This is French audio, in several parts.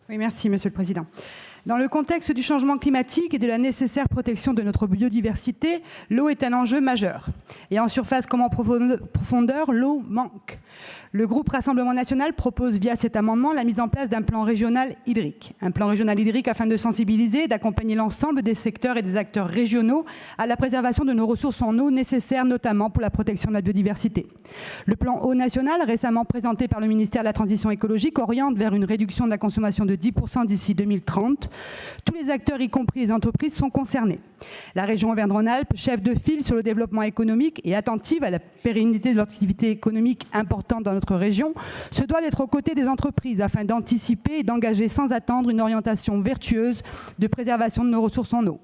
Oui, merci, Monsieur le Président. Dans le contexte du changement climatique et de la nécessaire protection de notre biodiversité, l'eau est un enjeu majeur. Et en surface comme en profondeur, l'eau manque. Le groupe Rassemblement national propose via cet amendement la mise en place d'un plan régional hydrique. Un plan régional hydrique afin de sensibiliser et d'accompagner l'ensemble des secteurs et des acteurs régionaux à la préservation de nos ressources en eau nécessaires notamment pour la protection de la biodiversité. Le plan eau national, récemment présenté par le ministère de la Transition écologique, oriente vers une réduction de la consommation de 10% d'ici 2030. Tous les acteurs, y compris les entreprises, sont concernés. La région Auvergne-Rhône-Alpes, chef de file sur le développement économique et attentive à la pérennité de l'activité économique importante dans notre région, se doit d'être aux côtés des entreprises afin d'anticiper et d'engager sans attendre une orientation vertueuse de préservation de nos ressources en eau.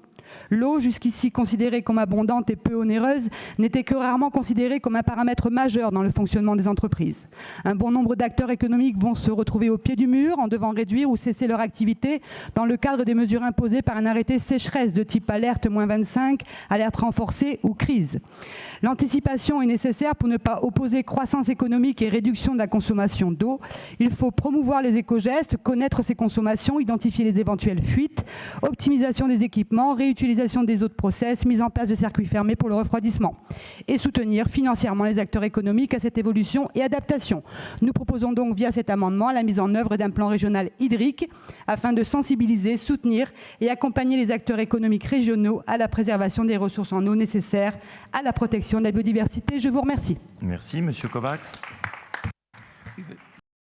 L'eau, jusqu'ici considérée comme abondante et peu onéreuse, n'était que rarement considérée comme un paramètre majeur dans le fonctionnement des entreprises. Un bon nombre d'acteurs économiques vont se retrouver au pied du mur en devant réduire ou cesser leur activité dans le cadre des mesures imposées par un arrêté sécheresse de type alerte -25, alerte renforcée ou crise. L'anticipation est nécessaire pour ne pas opposer croissance économique et réduction de la consommation d'eau. Il faut promouvoir les éco-gestes, connaître ses consommations, identifier les éventuelles fuites, optimisation des équipements, réutilisation des eaux de process, mise en place de circuits fermés pour le refroidissement et soutenir financièrement les acteurs économiques à cette évolution et adaptation. Nous proposons donc via cet amendement la mise en œuvre d'un plan régional hydrique afin de sensibiliser, soutenir et accompagner les acteurs économiques régionaux à la préservation des ressources en eau nécessaires à la protection de la biodiversité. Je vous remercie. Merci, Monsieur Kovacs.